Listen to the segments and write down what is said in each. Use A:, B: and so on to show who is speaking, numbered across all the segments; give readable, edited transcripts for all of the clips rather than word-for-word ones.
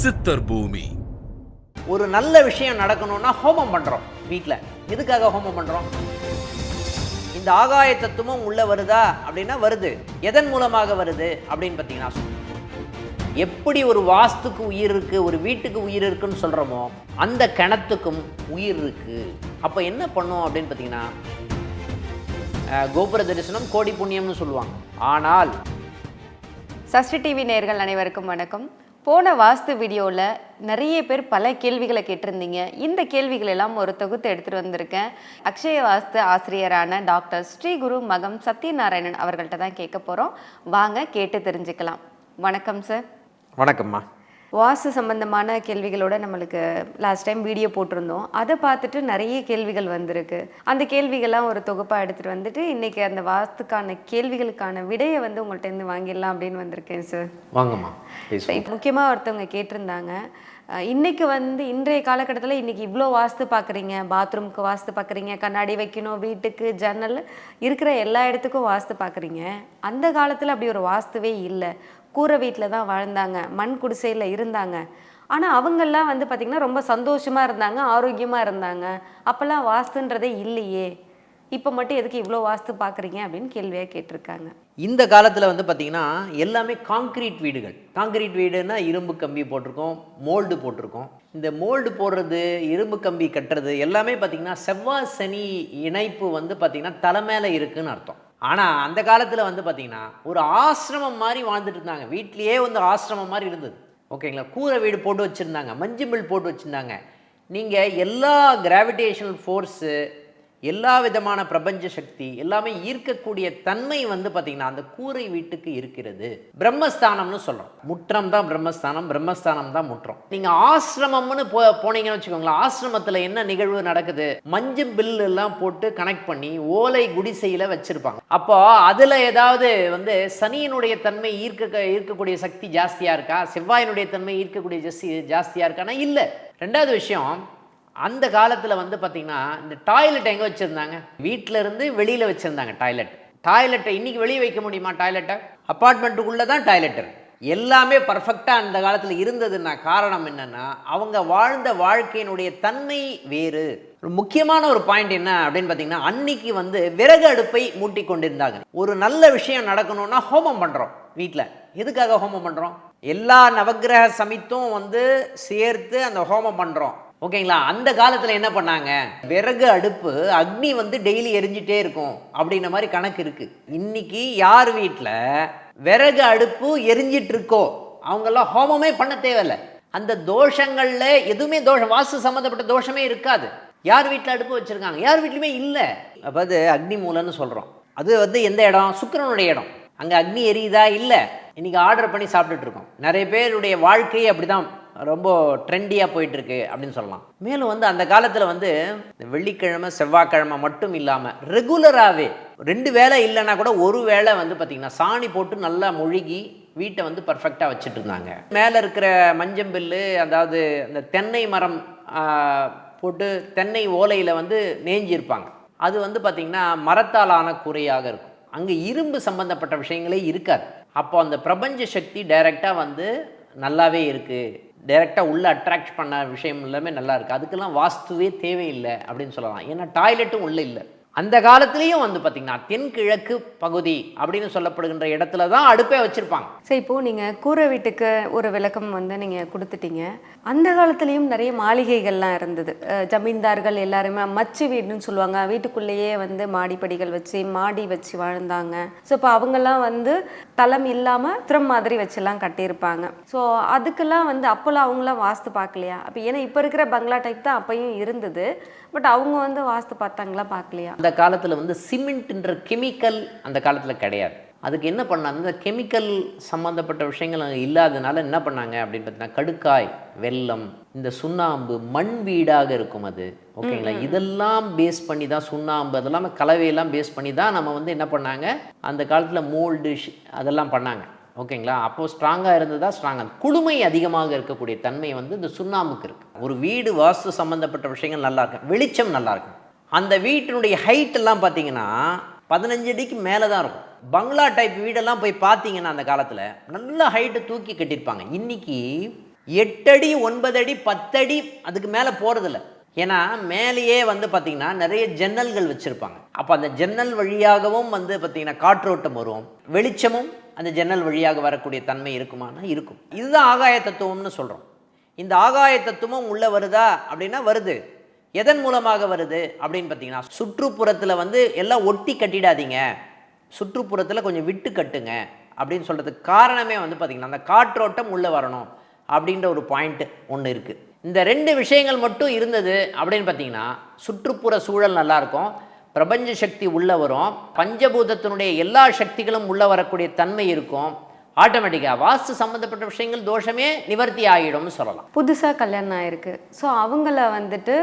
A: சித்தர் பூமி.
B: ஒரு நல்ல விஷயம் நடக்கணும்னா ஹோமம் பண்றோம் வீட்டில். எதுக்காக ஹோமம் பண்றோம்? இந்த ஆகாய தத்துவம் உள்ள வருதா அப்படின்னா வருது. எதன் மூலமாக வருது அப்படின்னு பார்த்தீங்கன்னா, எப்படி ஒரு வாஸ்துக்கு உயிர் இருக்கு, ஒரு வீட்டுக்கு உயிர் இருக்குன்னு சொல்றோமோ அந்த கிணத்துக்கும் உயிர் இருக்கு. அப்போ என்ன பண்ணும் அப்படின்னு பார்த்தீங்கன்னா, கோபுர தரிசனம் கோடி புண்ணியம்னு சொல்லுவாங்க. ஆனால்
C: சஷ்டி டிவி நேயர்கள் அனைவருக்கும் வணக்கம். போன வாஸ்து வீடியோவில் நிறைய பேர் பல கேள்விகளை கேட்டிருந்தீங்க. இந்த கேள்விகள் எல்லாம் ஒரு தொகுத்து எடுத்துகிட்டு வந்திருக்கேன். அக்ஷய வாஸ்து ஆசிரியரான டாக்டர் ஸ்ரீகுரு மகம் சத்யநாராயணன் அவர்கள்ட்ட தான் கேட்க போகிறோம். வாங்க கேட்டு தெரிஞ்சுக்கலாம். வணக்கம் சார்.
B: வணக்கம்மா.
C: வாஸ்து சம்பந்தமான கேள்விகளோட நம்மளுக்கு லாஸ்ட் டைம் வீடியோ போட்டிருந்தோம். அதை பார்த்துட்டு நிறைய கேள்விகள் வந்திருக்கு. அந்த கேள்விகள்லாம் ஒரு தொகுப்பாக எடுத்துகிட்டு வந்துட்டு இன்றைக்கி அந்த வாஸ்துக்கான கேள்விகளுக்கான விடையை வந்து உங்கள்கிட்ட வாங்கிடலாம் அப்படின்னு வந்திருக்கேன் சார்.
B: வாங்கம்மா.
C: முக்கியமாக ஒருத்தவங்க கேட்டிருந்தாங்க, இன்றைக்கி வந்து இன்றைய காலகட்டத்தில் இன்றைக்கி இவ்வளோ வாஸ்து பார்க்குறீங்க, பாத்ரூமுக்கு வாஸ்து பார்க்குறீங்க, கண்ணாடி வைக்கணும், வீட்டுக்கு ஜன்னல் இருக்கிற எல்லா இடத்துக்கும் வாஸ்து பார்க்குறீங்க. அந்த காலத்தில் அப்படி ஒரு வாஸ்துவே இல்லை. கூரை வீட்டில் தான் வாழ்ந்தாங்க, மண் குடிசையில் இருந்தாங்க. ஆனால் அவங்கெல்லாம் வந்து பார்த்திங்கன்னா ரொம்ப சந்தோஷமாக இருந்தாங்க, ஆரோக்கியமாக இருந்தாங்க. அப்போல்லாம் வாஸ்துன்றதே இல்லையே, இப்போ மட்டும் எதுக்கு இவ்வளோ வாஸ்து பார்க்குறீங்க அப்படின்னு கேள்வியாக கேட்டிருக்காங்க.
B: இந்த காலத்தில் வந்து பார்த்திங்கன்னா எல்லாமே காங்கிரீட் வீடுகள். காங்கிரீட் வீடுன்னா இரும்பு கம்பி போட்டிருக்கோம், மோல்டு போட்டிருக்கோம். இந்த மோல்டு போடுறது, இரும்பு கம்பி கட்டுறது எல்லாமே பார்த்திங்கன்னா செவ்வாய் சனி இணைப்பு வந்து பார்த்திங்கன்னா தலை மேலே இருக்குதுன்னு அர்த்தம். ஆனால் அந்த காலத்தில் வந்து பார்த்திங்கன்னா ஒரு ஆசிரமம் மாதிரி வாழ்ந்துட்டு இருந்தாங்க. வீட்லேயே வந்து ஆசிரமம் மாதிரி இருந்தது. ஓகேங்களா? கூரை வீடு போட்டு வச்சுருந்தாங்க, மஞ்சுமில் போட்டு வச்சுருந்தாங்க. நீங்கள் எல்லா கிராவிடேஷனல் ஃபோர்ஸு, எல்லா விதமான பிரபஞ்ச சக்தி எல்லாமே ஈர்க்கக்கூடிய தன்மை வந்து பார்த்திங்கன்னா அந்த கூரை வீட்டுக்கு இருக்கிறது. பிரம்மஸ்தானம்னு சொல்கிறோம். முற்றம் தான் பிரம்மஸ்தானம், பிரம்மஸ்தானம் தான் முற்றம். நீங்கள் ஆசிரமம்னு போனீங்கன்னு வச்சுக்கோங்களேன், ஆசிரமத்தில் என்ன நிகழ்வு நடக்குது? மஞ்சு பில் எல்லாம் போட்டு கனெக்ட் பண்ணி ஓலை குடிசையில் வச்சுருப்பாங்க. அப்போ அதில் ஏதாவது வந்து சனியினுடைய தன்மை ஈர்க்கக்கூடிய சக்தி ஜாஸ்தியாக இருக்கா? செவ்வாயினுடைய தன்மை ஈர்க்கக்கூடிய ஜாஸ்தியாக இருக்கானா? இல்லை. ரெண்டாவது விஷயம், அந்த காலத்தில் வந்து பார்த்திங்கன்னா இந்த டாய்லெட் எங்கே வச்சுருந்தாங்க? வீட்டில் இருந்து வெளியில் வச்சுருந்தாங்க டாய்லெட்டை இன்றைக்கி வெளியே வைக்க முடியுமா? டாய்லெட்டை அப்பார்ட்மெண்ட்டுக்குள்ளே தான் டாய்லெட் எல்லாமே பர்ஃபெக்டாக அந்த காலத்தில் இருந்ததுன்னா காரணம் என்னென்னா அவங்க வாழ்ந்த வாழ்க்கையினுடைய தன்மை வேறு. முக்கியமான ஒரு பாயிண்ட் என்ன அப்படின்னு பார்த்தீங்கன்னா, அன்னைக்கு வந்து விறகு அடுப்பை மூட்டி கொண்டிருந்தாங்க. ஒரு நல்ல விஷயம் நடக்கணும்னா ஹோமம் பண்ணுறோம் வீட்டில். எதுக்காக ஹோமம் பண்ணுறோம்? எல்லா நவக்கிரக சமித்தும் வந்து சேர்த்து அந்த ஹோமம் பண்ணுறோம். ஓகேங்களா? அந்த காலத்தில் என்ன பண்ணாங்க? விறகு அடுப்பு அக்னி வந்து டெய்லி எரிஞ்சிட்டே இருக்கும் அப்படின்ற மாதிரி கணக்கு இருக்குது. இன்னைக்கு யார் வீட்டில் விறகு அடுப்பு எரிஞ்சிட்டு இருக்கோ அவங்கெல்லாம் ஹோமமே பண்ண தேவையில்லை. அந்த தோஷங்களில் எதுவுமே வாஸ்து சம்மந்தப்பட்ட தோஷமே இருக்காது. யார் வீட்டில் அடுப்பு வச்சுருக்காங்க? யார் வீட்லையுமே இல்லை. அப்போ அது அக்னி மூலன்னு சொல்கிறோம். அது வந்து எந்த இடம்? சுக்கிரனுடைய இடம். அங்கே அக்னி எரியுதா? இல்லை. இன்றைக்கி ஆர்டர் பண்ணி சாப்பிட்டுட்டு இருக்கோம். நிறைய பேருடைய வாழ்க்கையை அப்படி தான் ரொம்ப ட்ரெண்டியாக போயிட்டுருக்கு அப்படின்னு சொல்லலாம். மேலும் வந்து அந்த காலத்தில் வந்து வெள்ளிக்கிழமை செவ்வாய்க்கிழமை மட்டும் இல்லாமல் ரெகுலராகவே 2 வேளை இல்லைன்னா கூட ஒரு வேளை வந்து பார்த்திங்கன்னா சாணி போட்டு நல்லா மொழுகி வீட்டை வந்து பர்ஃபெக்டாக வச்சுட்டு இருந்தாங்க. மேலே இருக்கிற மஞ்சம்பில்லு, அதாவது அந்த தென்னை மரம் போட்டு தென்னை ஓலையில் வந்து நேஞ்சிருப்பாங்க. அது வந்து பார்த்திங்கன்னா மரத்தால் ஆன கூரையாக இருக்கும். அங்கே இரும்பு சம்பந்தப்பட்ட விஷயங்களே இருக்காது. அப்போ அந்த பிரபஞ்ச சக்தி டைரெக்டாக வந்து நல்லாவே இருக்குது. டைரெக்டாக உள்ளே அட்ராக்ட் பண்ண விஷயம் எல்லாமே நல்லா இருக்குது. அதுக்கெல்லாம் வாஸ்துவே தேவையில்லை அப்படின்னு சொல்லலாம். ஏன்னா டாய்லெட்டும் உள்ளே இல்லை. அந்த காலத்துலேயும் வந்து பார்த்திங்கன்னா தென்கிழக்கு பகுதி அப்படின்னு சொல்லப்படுகின்ற இடத்துல தான் அடுப்பே வச்சுருப்பாங்க.
C: சரி, இப்போது நீங்கள் கூரை வீட்டுக்கு ஒரு விளக்கம் வந்து நீங்கள் கொடுத்துட்டீங்க. அந்த காலத்துலேயும் நிறைய மாளிகைகள்லாம் இருந்தது. ஜமீன்தார்கள் எல்லாருமே மச்சு வீடுன்னு சொல்லுவாங்க. வீட்டுக்குள்ளேயே வந்து மாடிப்படிகள் வச்சு மாடி வச்சு வாழ்ந்தாங்க. ஸோ இப்போ அவங்கெல்லாம் வந்து தளம் இல்லாமல் திறம் மாதிரி வச்சுலாம் கட்டியிருப்பாங்க. ஸோ அதுக்கெல்லாம் வந்து அப்போல்லாம் அவங்களாம் வாஸ்து பார்க்கலையா? அப்போ ஏன்னா இப்போ இருக்கிற பங்களா டைப் தான் அப்பையும் இருந்தது. பட் அவங்க வந்து வாஸ்து பார்த்தாங்களா, பார்க்கலையா?
B: அந்த காலத்தில் வந்து சிமெண்ட்ன்ற கெமிக்கல் அந்த காலத்தில் கிடையாது. அதுக்கு என்ன பண்ணாங்க? அந்த கெமிக்கல் சம்மந்தப்பட்ட விஷயங்கள் அங்கே இல்லாததுனால என்ன பண்ணாங்க அப்படின்னு பார்த்தீங்கன்னா, கடுக்காய், வெல்லம், இந்த சுண்ணாம்பு, மண் வீடாக இருக்கும் அது. ஓகேங்களா? இதெல்லாம் பேஸ் பண்ணி தான் சுண்ணாம்பு அதெல்லாம் கலவையெல்லாம் பேஸ் பண்ணி தான் நம்ம வந்து என்ன பண்ணாங்க அந்த காலத்தில் மோல்டு அதெல்லாம் பண்ணாங்க. ஓகேங்களா? அப்போது ஸ்ட்ராங்காக இருந்ததா? ஸ்ட்ராங்காக குளுமை அதிகமாக இருக்கக்கூடிய தன்மை வந்து இந்த சுண்ணாம்புக்கு இருக்குது. ஒரு வீடு வாஸ்து சம்மந்தப்பட்ட விஷயங்கள் நல்லா இருக்கும், வெளிச்சம் நல்லா இருக்கும். அந்த வீட்டினுடைய ஹைட்டெல்லாம் பார்த்தீங்கன்னா 15 அடிக்கு மேலே தான் இருக்கும். பங்களா டைப் வீடெல்லாம் போய் பார்த்தீங்கன்னா அந்த காலத்தில் நல்ல ஹைட்டு தூக்கி கட்டியிருப்பாங்க. இன்றைக்கி 8 அடி 9 அடி 10 அடி அதுக்கு மேலே போகிறதில்ல. ஏன்னா மேலேயே வந்து பார்த்திங்கன்னா நிறைய ஜன்னல்கள் வச்சுருப்பாங்க. அப்போ அந்த ஜன்னல் வழியாகவும் வந்து பார்த்திங்கன்னா காற்றோட்டம் வரும், வெளிச்சமும் அந்த ஜன்னல் வழியாக வரக்கூடிய தன்மை இருக்குமானா இருக்கும். இதுதான் ஆகாய தத்துவம்னு சொல்கிறோம். இந்த ஆகாய தத்துவம் உள்ளே வருதா அப்படின்னா வருது. எதன் மூலமாக வருது அப்படின்னு பார்த்தீங்கன்னா, சுற்றுப்புறத்தில் வந்து எல்லாம் ஒட்டி கட்டிடாதீங்க, சுற்றுப்புறத்தில் கொஞ்சம் விட்டு கட்டுங்க அப்படின்னு சொல்கிறதுக்கு காரணமே வந்து பார்த்திங்கன்னா அந்த காற்றோட்டம் உள்ளே வரணும் அப்படின்ற ஒரு பாயிண்ட் ஒன்று இருக்குது. இந்த 2 விஷயங்கள் மட்டும் இருந்தது அப்படின்னு பார்த்தீங்கன்னா சுற்றுப்புற சூழல் நல்லாயிருக்கும், பிரபஞ்ச சக்தி உள்ளே வரும், பஞ்சபூதத்தினுடைய எல்லா சக்திகளும் உள்ளே வரக்கூடிய தன்மை இருக்கும். ஆட்டோமேட்டிக்காக வாஸ்து சம்மந்தப்பட்ட விஷயங்கள் தோஷமே நிவர்த்தி ஆகிடும்னு சொல்லலாம்.
C: புதுசாக கல்யாணம் ஆயிருக்கு, ஸோ அவங்கள வந்துட்டு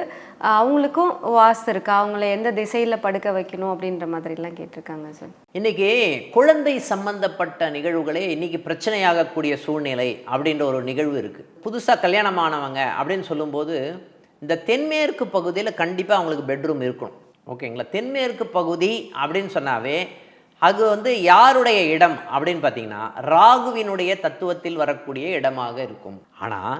C: அவங்களுக்கும் வாஸ்து இருக்கா, அவங்கள எந்த திசையில் படுக்க வைக்கணும் அப்படின்ற மாதிரிலாம் கேட்டிருக்காங்க சார்.
B: இன்றைக்கி குழந்தை சம்பந்தப்பட்ட நிகழ்வுகளே இன்றைக்கி பிரச்சனையாகக்கூடிய சூழ்நிலை அப்படின்ற ஒரு நிகழ்வு இருக்குது. புதுசாக கல்யாணமானவங்க அப்படின்னு சொல்லும்போது இந்த தென்மேற்கு பகுதியில் கண்டிப்பாக அவங்களுக்கு பெட்ரூம் இருக்கணும். ஓகேங்களா? தென்மேற்கு பகுதி அப்படின்னு சொன்னாவே அது வந்து யாருடைய இடம் அப்படின்னு பார்த்தீங்கன்னா ராகுவினுடைய தத்துவத்தில் வரக்கூடிய இடமாக இருக்கும். ஆனால்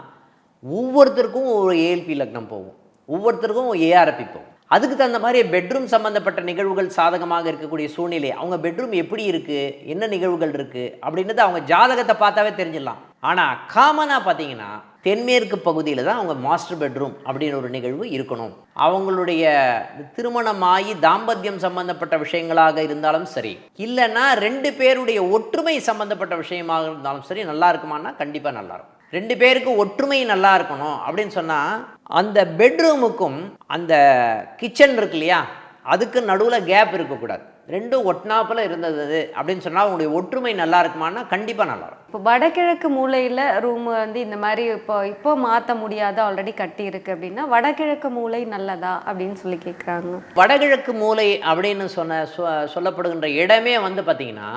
B: ஒவ்வொருத்தருக்கும் ஒரு ஏஎல்பி லக்னம் போகும், ஒவ்வொருத்தருக்கும் ஏஆர்பி போகும். அதுக்கு தகுந்த மாதிரி பெட்ரூம் சம்மந்தப்பட்ட நிகழ்வுகள் சாதகமாக இருக்கக்கூடிய சூழ்நிலை, அவங்க பெட்ரூம் எப்படி இருக்குது, என்ன நிகழ்வுகள் இருக்குது அப்படின்றது அவங்க ஜாதகத்தை பார்த்தாவே தெரிஞ்சிடலாம். ஆனால் காமனாக பார்த்தீங்கன்னா தென்மேற்கு பகுதியில் தான் அவங்க மாஸ்டர் பெட்ரூம் அப்படின்னு ஒரு நிகழ்வு இருக்கணும். அவங்களுடைய திருமணமாகி தாம்பத்தியம் சம்பந்தப்பட்ட விஷயங்களாக இருந்தாலும் சரி, இல்லைன்னா 2 பேருடைய ஒற்றுமை சம்பந்தப்பட்ட விஷயமாக இருந்தாலும் சரி, நல்லா இருக்குமானா கண்டிப்பாக நல்லா இருக்கும். 2 பேருக்கு ஒற்றுமை நல்லா இருக்கணும் அப்படின்னு சொன்னால் அந்த பெட்ரூமுக்கும் அந்த கிச்சன் இருக்கு இல்லையா, அதுக்கு நடுவில் கேப் இருக்கக்கூடாது. 2 ஒட்னாப்பில் இருந்தது அப்படின்னு சொன்னால் அவங்களுடைய ஒற்றுமை நல்லா இருக்குமானா கண்டிப்பாக நல்லா இருக்கும்.
C: இப்போ வடகிழக்கு மூலையில் ரூம் வந்து இந்த மாதிரி இப்போ மாற்ற முடியாத ஆல்ரெடி கட்டி இருக்கு அப்படின்னா வடகிழக்கு மூலை நல்லதா அப்படின்னு சொல்லி கேட்குறாங்க.
B: வடகிழக்கு மூலை அப்படின்னு சொல்லப்படுகின்ற இடமே வந்து பார்த்திங்கன்னா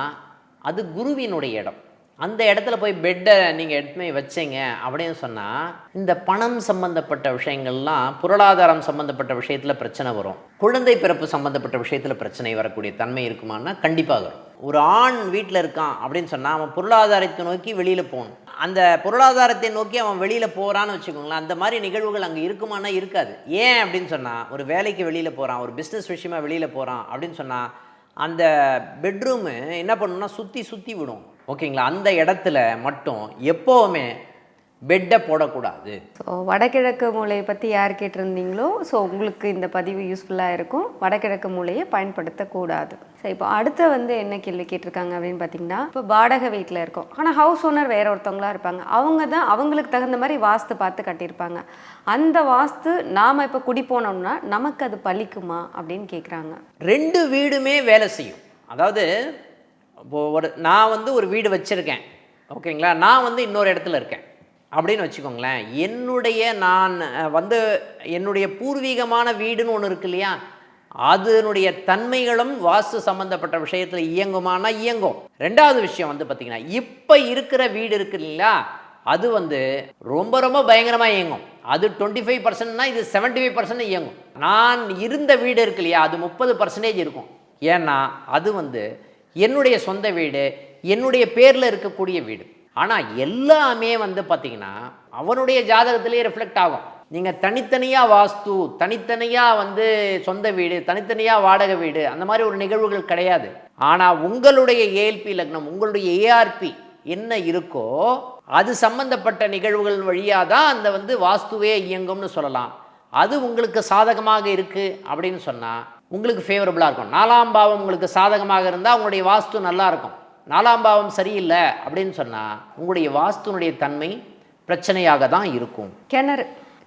B: அது குருவினுடைய இடம். அந்த இடத்துல போய் பெட்டை நீங்கள் எடுத்துமே வச்சிங்க அப்படின்னு சொன்னால் இந்த பணம் சம்மந்தப்பட்ட விஷயங்கள்லாம், பொருளாதாரம் சம்மந்தப்பட்ட விஷயத்தில் பிரச்சனை வரும், குழந்தை பிறப்பு சம்மந்தப்பட்ட விஷயத்தில் பிரச்சனை வரக்கூடிய தன்மை இருக்குமானா கண்டிப்பாக வரும். ஒரு ஆண் வீட்டில் இருக்கான் அப்படின்னு சொன்னால் அவன் பொருளாதாரத்தை நோக்கி வெளியில் போகணும். அந்த பொருளாதாரத்தை நோக்கி அவன் வெளியில் போகிறான்னு வச்சுக்கோங்களேன், அந்த மாதிரி நிகழ்வுகள் அங்கே இருக்குமானா இருக்காது. ஏன் அப்படின்னு சொன்னால் ஒரு வேலைக்கு வெளியில் போகிறான், ஒரு பிஸ்னஸ் விஷயமாக வெளியில் போகிறான் அப்படின்னு சொன்னால் அந்த பெட்ரூமு என்ன பண்ணணும்னா சுற்றி விடும். ஓகேங்களா? அந்த இடத்துல மட்டும் எப்போவுமே பெட்டை போடக்கூடாது.
C: ஸோ வடகிழக்கு மூலையை பற்றி யார் கேட்டிருந்தீங்களோ, ஸோ உங்களுக்கு இந்த பதிவு யூஸ்ஃபுல்லாக இருக்கும். வடகிழக்கு மூலையை பயன்படுத்தக்கூடாது. சரி, இப்போ அடுத்து வந்து என்ன கேள்வி கேட்டிருக்காங்க அப்படின்னு பார்த்தீங்கன்னா, இப்போ வாடகை வீட்டில் இருக்கோம், ஆனால் ஹவுஸ் ஓனர் வேற ஒருத்தவங்களா இருப்பாங்க, அவங்க தான் அவங்களுக்கு தகுந்த மாதிரி வாஸ்து பார்த்து கட்டியிருப்பாங்க. அந்த வாஸ்து நாம் இப்போ குடி போனோம்னா நமக்கு அது பலிக்குமா அப்படின்னு கேட்குறாங்க.
B: 2 வீடுமே வேலை செய்யும். அதாவது இப்போது நான் வந்து ஒரு வீடு வச்சுருக்கேன், ஓகேங்களா, நான் வந்து இன்னொரு இடத்துல இருக்கேன் அப்படின்னு வச்சுக்கோங்களேன். நான் வந்து என்னுடைய பூர்வீகமான வீடுன்னு ஒன்று இருக்கு இல்லையா, அதனுடைய தன்மைகளும் வாஸ்து சம்மந்தப்பட்ட விஷயத்தில் இயங்குமானா இயங்கும். 2வது விஷயம் வந்து பார்த்திங்கன்னா இப்போ இருக்கிற வீடு இருக்கு இல்லையா, அது வந்து ரொம்ப ரொம்ப பயங்கரமாக இயங்கும். அது 25%னா இது 75% இயங்கும். நான் இருந்த வீடு இருக்கு இல்லையா, அது 30% இருக்கும். ஏன்னா அது வந்து என்னுடைய சொந்த வீடு, என்னுடைய பேரில் இருக்கக்கூடிய வீடு. ஆனால் எல்லாமே வந்து பார்த்திங்கன்னா அவனுடைய ஜாதகத்திலே ரிஃப்ளெக்ட் ஆகும். நீங்கள் தனித்தனியாக வாஸ்து, தனித்தனியாக வந்து சொந்த வீடு, தனித்தனியாக வாடகை வீடு, அந்த மாதிரி ஒரு நிகழ்வுகள் கிடையாது. ஆனால் உங்களுடைய ஏஎல்பி லக்னம், உங்களுடைய ஏஆர்பி என்ன இருக்கோ அது சம்பந்தப்பட்ட நிகழ்வுகள் வழியாக தான் அந்த வந்து வாஸ்துவே இயங்கும்னு சொல்லலாம். அது உங்களுக்கு சாதகமாக இருக்குது அப்படின்னு சொன்னால் உங்களுக்கு ஃபேவரபுளாக இருக்கும். 4ஆம் பாவம் உங்களுக்கு சாதகமாக இருந்தால் உங்களுடைய வாஸ்து நல்லா இருக்கும். 4ஆம் பாவம் சரியில்லை அப்படின்னு சொன்னால் உங்களுடைய வாஸ்துனுடைய தன்மை பிரச்சனையாக தான் இருக்கும்.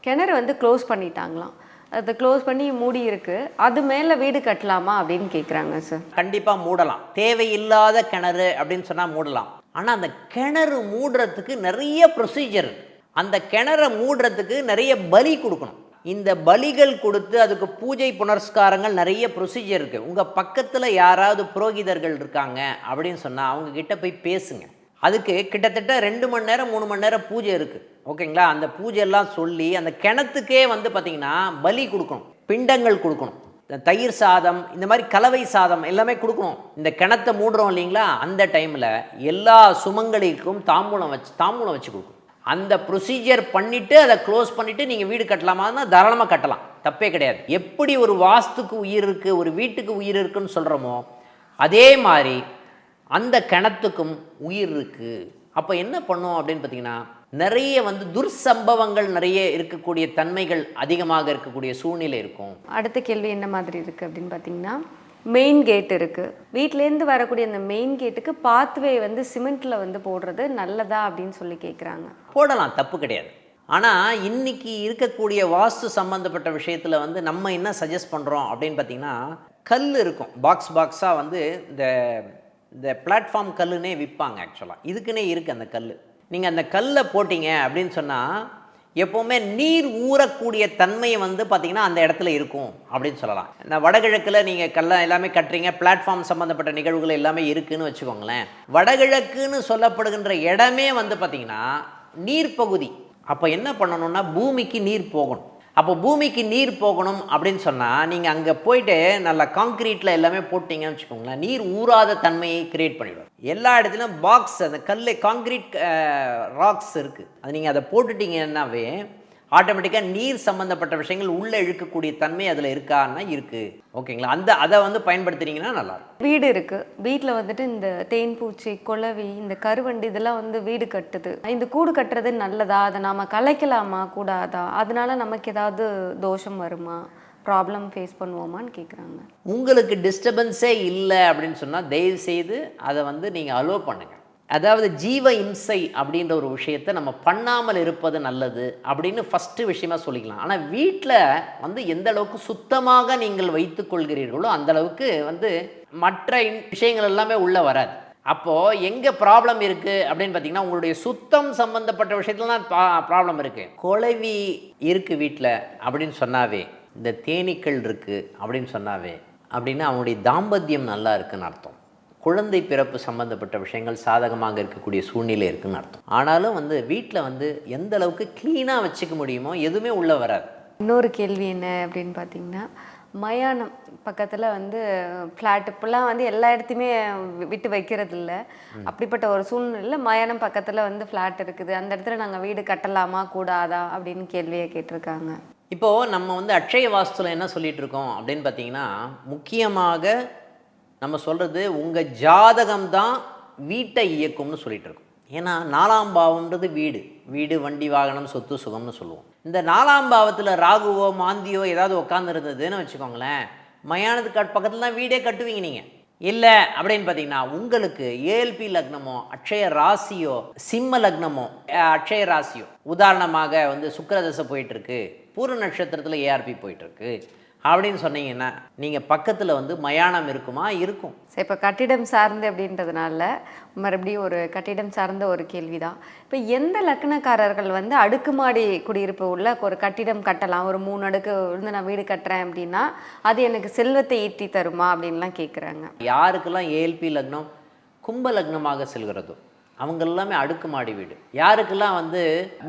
C: கிணறு வந்து க்ளோஸ் பண்ணிட்டாங்களாம், அது க்ளோஸ் பண்ணி மூடி இருக்குது, அது மேலே வீடு கட்டலாமா அப்படின்னு கேட்குறாங்க சார்.
B: கண்டிப்பாக மூடலாம். தேவையில்லாத கிணறு அப்படின்னு சொன்னால் மூடலாம். ஆனால் அந்த கிணறு மூடுறதுக்கு நிறைய ப்ரொசீஜர். அந்த கிணறை மூடுறதுக்கு நிறைய பலி கொடுக்கணும். இந்த பலிகள் கொடுத்து அதுக்கு பூஜை புனஸ்காரங்கள் நிறைய ப்ரொசீஜர் இருக்குது. உங்கள் பக்கத்தில் யாராவது புரோகிதர்கள் இருக்காங்க அப்படின்னு சொன்னால் அவங்கக்கிட்ட போய் பேசுங்க. அதுக்கு கிட்டத்தட்ட 2 மணி நேரம் 3 மணி நேரம் பூஜை இருக்குது. ஓகேங்களா? அந்த பூஜையெல்லாம் சொல்லி அந்த கிணத்துக்கே வந்து பார்த்திங்கன்னா பலி கொடுக்கணும், பிண்டங்கள் கொடுக்கணும், தயிர் சாதம், இந்த மாதிரி கலவை சாதம் எல்லாமே கொடுக்கணும். இந்த கிணத்தை மூடுறோம் இல்லைங்களா, அந்த டைமில் எல்லா சுமங்கலிக்கும் தாம்பூலம் வச்சு கொடுக்கணும். அந்த ப்ரொசீஜர் பண்ணிவிட்டு அதை க்ளோஸ் பண்ணிவிட்டு நீங்கள் வீடு கட்டலாமான்னா தாராளமாக கட்டலாம், தப்பே கிடையாது. எப்படி ஒரு வாஸ்துக்கு உயிர் இருக்குது, ஒரு வீட்டுக்கு உயிர் இருக்குன்னு சொல்கிறோமோ அதே மாதிரி அந்த கிணத்துக்கும் உயிர் இருக்குது. அப்போ என்ன பண்ணும் அப்படின்னு பார்த்தீங்கன்னா, நிறைய துர்சம்பவங்கள் நிறைய இருக்கக்கூடிய தன்மைகள் அதிகமாக இருக்கக்கூடிய சூழ்நிலை இருக்கும்.
C: அடுத்த கேள்வி என்ன மாதிரி இருக்குது அப்படின்னு பார்த்தீங்கன்னா, மெயின் கேட் இருக்குது, வீட்டிலேருந்து வரக்கூடிய அந்த மெயின் கேட்டுக்கு பாத்வே சிமெண்ட்டில் போடுறது நல்லதா அப்படின்னு சொல்லி கேட்குறாங்க.
B: போடலாம், தப்பு கிடையாது. ஆனால் இன்னைக்கு இருக்கக்கூடிய வாஸ்து சம்மந்தப்பட்ட விஷயத்தில் நம்ம என்ன சஜஸ்ட் பண்ணுறோம் அப்படின்னு பார்த்தீங்கன்னா, கல் இருக்கும், பாக்ஸாக இந்த இந்த பிளாட்ஃபார்ம் கல்லுனே விற்பாங்க. ஆக்சுவலாக இதுக்குன்னே இருக்குது அந்த கல். நீங்கள் அந்த கல்லை போட்டிங்க அப்படின்னு சொன்னால் எப்போவுமே நீர் ஊறக்கூடிய தன்மை பார்த்திங்கன்னா அந்த இடத்துல இருக்கும் அப்படின்னு சொல்லலாம். இந்த வடகிழக்கில் நீங்கள் எல்லாமே கட்டுறீங்க, பிளாட்ஃபார்ம் சம்மந்தப்பட்ட நிகழ்வுகள் எல்லாமே இருக்குதுன்னு வச்சுக்கோங்களேன். வடகிழக்குன்னு சொல்லப்படுகின்ற இடமே பார்த்திங்கன்னா நீர்ப்பகுதி. அப்போ என்ன பண்ணணும்னா பூமிக்கு நீர் போகணும். அப்போ பூமிக்கு நீர் போகணும் அப்படின்னு சொன்னால் நீங்கள் அங்கே போயிட்டு நல்லா காங்க்ரீட்டில் எல்லாமே போட்டிங்கன்னு வச்சுக்கோங்களேன், நீர் ஊறாத தன்மையை கிரியேட் பண்ணிவிடும். எல்லா இடத்துலையும் பாக்ஸ், அந்த கல் காங்க்ரீட் ராக்ஸ் இருக்குது, அது நீங்கள் அதை போட்டுட்டிங்கன்னாவே ஆட்டோமேட்டிக்காக நீர் சம்மந்தப்பட்ட விஷயங்கள் உள்ளே இழுக்கக்கூடிய தன்மை அதில் இருக்கான்னா இருக்குது. ஓகேங்களா? அதை பயன்படுத்துனீங்கன்னா நல்லாயிருக்கும்.
C: வீடு இருக்குது, வீட்டில் இந்த தேன்பூச்சி, குளவி, இந்த கருவண்டு இதெல்லாம் வீடு கட்டுது. இந்த கூடு கட்டுறது நல்லதா, அதை நாம் கலைக்கலாமா கூடாதா, அதனால நமக்கு ஏதாவது தோஷம் வருமா, ப்ராப்ளம் ஃபேஸ் பண்ணுவோமான்னு கேட்குறாங்க.
B: உங்களுக்கு டிஸ்டர்பன்ஸே இல்லை அப்படின்னு சொன்னால் தயவு செய்து அதை நீங்கள் அலோவ் பண்ணுங்கள். அதாவது ஜீவ இம்சை அப்படின்ற ஒரு விஷயத்தை நம்ம பண்ணாமல் இருப்பது நல்லது அப்படின்னு ஃபஸ்ட்டு விஷயமா சொல்லிக்கலாம். ஆனால் வீட்டில் எந்த அளவுக்கு சுத்தமாக நீங்கள் வைத்து கொள்கிறீர்களோ அந்த அளவுக்கு மற்ற விஷயங்கள் எல்லாமே உள்ளே வராது. அப்போது எங்கே ப்ராப்ளம் இருக்குது அப்படின்னு பார்த்தீங்கன்னா, உங்களுடைய சுத்தம் சம்மந்தப்பட்ட விஷயத்துல தான் ப்ராப்ளம் இருக்குது. குளவி இருக்குது வீட்டில் அப்படின்னு சொன்னாவே, இந்த தேனீக்கள் இருக்குது அப்படின்னு சொன்னாவே அப்படின்னா அவங்களுடைய தாம்பத்தியம் நல்லா இருக்குன்னு அர்த்தம். குழந்தை பிறப்பு சம்மந்தப்பட்ட விஷயங்கள் சாதகமாக இருக்கக்கூடிய சூழ்நிலை இருக்குதுன்னு அர்த்தம். ஆனாலும் வீட்டில் எந்த அளவுக்கு க்ளீனாக வச்சுக்க முடியுமோ எதுவுமே உள்ளே வராது.
C: இன்னொரு கேள்வி என்ன அப்படின்னு பார்த்தீங்கன்னா, மயானம் பக்கத்தில் ஃப்ளாட் இப்போல்லாம் எல்லா இடத்தையுமே விட்டு வைக்கிறது இல்லை. அப்படிப்பட்ட ஒரு சூழ்நிலையில் மயானம் பக்கத்தில் ஃப்ளாட் இருக்குது, அந்த இடத்துல நாங்கள் வீடு கட்டலாமா கூடாதா அப்படின்னு கேள்வியை கேட்டிருக்காங்க.
B: இப்போது நம்ம அட்சய வாஸ்துவில் என்ன சொல்லிகிட்டு இருக்கோம் அப்படின்னு பார்த்தீங்கன்னா, முக்கியமாக நம்ம சொல்கிறது உங்கள் ஜாதகம்தான் வீட்டை இயக்கும்னு சொல்லிகிட்டு இருக்கோம். ஏன்னா 4ஆம் பாவம்ன்றது வீடு, வண்டி, வாகனம், சொத்து, சுகம்னு சொல்லுவோம். இந்த 4ஆம் பாவத்தில் ராகுவோ மாந்தியோ ஏதாவது உட்காந்துருந்ததுன்னு வச்சுக்கோங்களேன், மயானத்துக்கு பக்கத்தில் தான் வீடே கட்டுவீங்க நீங்கள். இல்லை அப்படின்னு பார்த்தீங்கன்னா, உங்களுக்கு ஏஎல்பி லக்னமோ அட்சய ராசியோ சிம்ம லக்னமோ அட்சய ராசியோ, உதாரணமாக சுக்கிரதசை போயிட்டுருக்கு, பூர்வ நட்சத்திரத்தில் ஏஆர்பி போயிட்டுருக்கு அப்படின்னு சொன்னீங்கன்னா நீங்கள் பக்கத்தில் மயானம் இருக்குமா? இருக்கும்.
C: சரி, இப்போ கட்டிடம் சார்ந்து அப்படின்றதுனால மறுபடியும் ஒரு கட்டிடம் சார்ந்த ஒரு கேள்வி தான். இப்போ எந்த லக்னக்காரர்கள் அடுக்குமாடி குடியிருப்பு உள்ள ஒரு கட்டிடம் கட்டலாம், ஒரு 3 அடுக்கு நான் வீடு கட்டுறேன் அப்படின்னா அது எனக்கு செல்வத்தை ஈட்டி தருமா அப்படின்லாம் கேட்குறாங்க.
B: யாருக்கெல்லாம் ஏஎல்பி லக்னம் கும்ப லக்னமாக செல்கிறதோ அவங்க எல்லாமே அடுக்குமாடி வீடு. யாருக்கெல்லாம்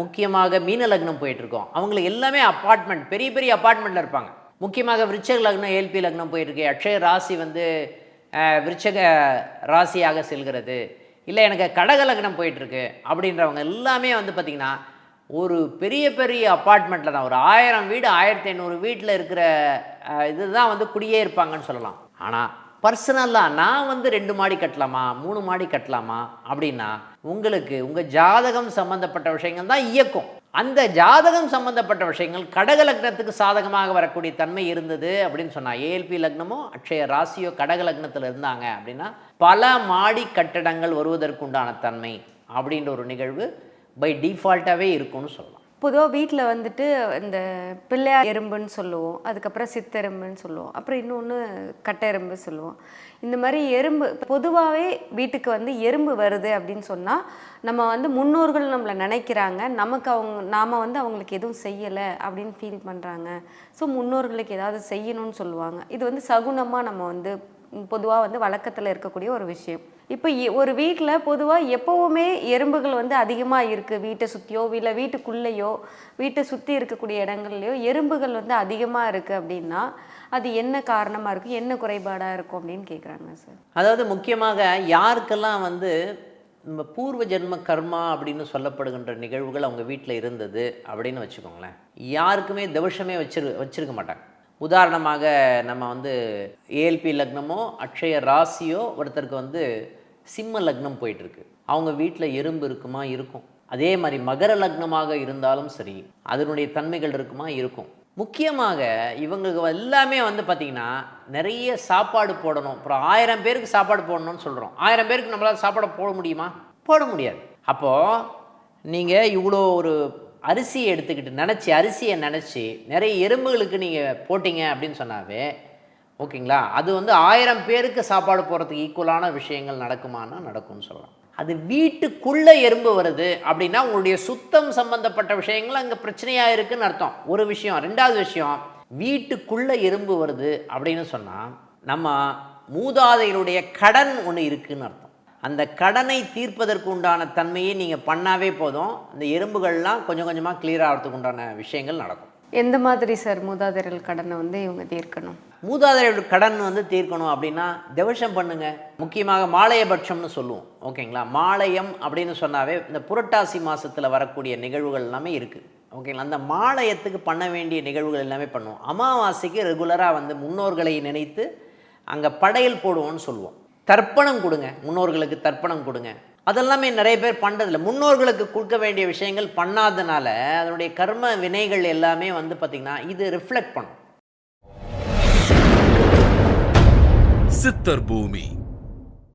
B: முக்கியமாக மீன லக்னம் போயிட்டுருக்கோம் அவங்களுக்கு எல்லாமே அப்பார்ட்மெண்ட், பெரிய பெரிய அப்பார்ட்மெண்ட்டில் இருப்பாங்க. முக்கியமாக விருச்சக லக்னம் ஏஎல்பி லக்னம் போயிட்டுருக்கு, அட்சய ராசி விருச்சக ராசியாக செல்கிறது, இல்லை எனக்கு கடக லக்னம் போயிட்டுருக்கு அப்படின்றவங்க எல்லாமே பார்த்திங்கன்னா ஒரு பெரிய பெரிய அப்பார்ட்மெண்ட்டில் தான், ஒரு 1000 வீடு 1500 வீட்டில் இருக்கிற இதுதான் குடியே இருப்பாங்கன்னு சொல்லலாம். ஆனால் பர்சனலாக நான் 2 மாடி கட்டலாமா 3 மாடி கட்டலாமா அப்படின்னா உங்களுக்கு உங்கள் ஜாதகம் சம்மந்தப்பட்ட விஷயங்கள் தான் இயக்கும். அந்த ஜாதகம் சம்மந்தப்பட்ட விஷயங்கள் கடக லக்னத்துக்கு சாதகமாக வரக்கூடிய தன்மை இருந்தது அப்படின்னு சொன்னால், ஏஎல்பி லக்னமோ அட்சய ராசியோ கடக லக்னத்தில் இருந்தாங்க அப்படின்னா பல மாடி கட்டடங்கள் வருவதற்குண்டான தன்மை அப்படின்ற ஒரு நிகழ்வு பை டிஃபால்ட்டாகவே இருக்கும்னு சொல்லலாம்.
C: பொதுவாக வீட்டில் இந்த பிள்ளையார் எறும்புன்னு சொல்லுவோம், அதுக்கப்புறம் சித்தெரும்புன்னு சொல்லுவோம், அப்புறம் இன்னொன்று கட்டை எறும்பு சொல்லுவோம். இந்த மாதிரி எறும்பு பொதுவாகவே வீட்டுக்கு எறும்பு வருது அப்படின்னு சொன்னால் நம்ம முன்னோர்கள் நம்மளை நினைக்கிறாங்க, நமக்கு நாம் அவங்களுக்கு எதுவும் செய்யலை அப்படின்னு ஃபீல் பண்ணுறாங்க. ஸோ முன்னோர்களுக்கு ஏதாவது செய்யணும்னு சொல்லுவாங்க. இது சகுனமாக நம்ம பொதுவாக வழக்கத்தில் இருக்கக்கூடிய ஒரு விஷயம். இப்போ ஒரு வீட்டில் பொதுவாக எப்போவுமே எறும்புகள் அதிகமாக இருக்குது, வீட்டை சுற்றியோ இல்லை வீட்டுக்குள்ளேயோ வீட்டை சுற்றி இருக்கக்கூடிய இடங்கள்லையோ எறும்புகள் அதிகமாக இருக்குது அப்படின்னா அது என்ன காரணமாக இருக்கும், என்ன குறைபாடாக இருக்கும் அப்படின்னு கேட்குறாங்க சார்.
B: அதாவது முக்கியமாக யாருக்கெல்லாம் நம்ம பூர்வ ஜென்ம கர்மா அப்படின்னு சொல்லப்படுகின்ற நிகழ்வுகள் அவங்க வீட்டில் இருந்தது அப்படின்னு வச்சுக்கோங்களேன், யாருக்குமே தோஷமே வச்சிருக்க மாட்டாங்க. உதாரணமாக நம்ம வந்து ஏஎல்பி லக்னமோ அக்ஷய ராசியோ ஒருத்தருக்கு வந்து சிம்ம லக்னம் போயிட்டுருக்கு, அவங்க வீட்டில் எறும்பு இருக்குமா? இருக்கும். அதே மாதிரி மகர லக்னமாக இருந்தாலும் சரி அதனுடைய தன்மைகள் இருக்குமா? இருக்கும். முக்கியமாக இவங்களுக்கு எல்லாமே வந்து பார்த்திங்கன்னா நிறைய சாப்பாடு போடணும். அப்புறம் 1000 பேருக்கு சாப்பாடு போடணும்னு சொல்கிறோம். 1000 பேருக்கு நம்மளால் சாப்பாடு போட முடியுமா? போட முடியாது. அப்போது நீங்கள் இவ்வளோ ஒரு அரிசியை எடுத்துக்கிட்டு அரிசியை நினச்சி நிறைய எறும்புகளுக்கு நீங்கள் போட்டிங்க அப்படின்னு சொன்னாவே ஓகேங்களா, அது வந்து 1000 பேருக்கு சாப்பாடு போடுறதுக்கு ஈக்குவலான விஷயங்கள் நடக்குமானா நடக்கும்னு சொல்லலாம். அது வீட்டுக்குள்ளே எறும்பு வருது அப்படின்னா உங்களுடைய சுத்தம் சம்பந்தப்பட்ட விஷயங்கள் அங்கே பிரச்சனையாக இருக்குதுன்னு அர்த்தம். ஒரு விஷயம். ரெண்டாவது விஷயம், வீட்டுக்குள்ளே எறும்பு வருது அப்படின்னு சொன்னால் நம்ம மூதாதைகளுடைய கடன் ஒன்று இருக்குதுன்னு அர்த்தம். அந்த கடனை தீர்ப்பதற்கு உண்டான தன்மையை நீங்கள் பண்ணாவே போதும், இந்த எறும்புகள்லாம் கொஞ்சம் கொஞ்சமாக கிளியர் ஆகிறதுக்கு உண்டான விஷயங்கள் நடக்கும்.
C: எந்த மாதிரி சார் மூதாதையர்கள் கடனை வந்து இவங்க தீர்க்கணும்?
B: மூதாதையர்கள் கடன் வந்து தீர்க்கணும் அப்படின்னா தவசம் பண்ணுங்க. முக்கியமாக மாலயபட்சம்னு சொல்லுவோம். ஓகேங்களா, மாலயம் அப்படின்னு சொன்னாவே இந்த புரட்டாசி மாதத்தில் வரக்கூடிய நிகழ்வுகள் எல்லாமே இருக்குது. ஓகேங்களா, அந்த மாலயத்துக்கு பண்ண வேண்டிய நிகழ்வுகள் எல்லாமே பண்ணுவோம். அமாவாசைக்கு ரெகுலராக வந்து முன்னோர்களை நினைத்து அங்கே படையல் போடுவோம்னு சொல்லுவோம். தர்ப்பணம் கொடுங்க, முன்னோர்களுக்கு தர்ப்பணம் கொடுங்க. அதெல்லாமே நிறைய பேர் பண்ணுறதில்ல. முன்னோர்களுக்கு கொடுக்க வேண்டிய விஷயங்கள் பண்ணாதனால அதனுடைய கர்ம வினைகள் எல்லாமே வந்து பார்த்திங்கன்னா இது ரிஃப்ளெக்ட் பண்ணும்.
A: சித்தர் பூமி.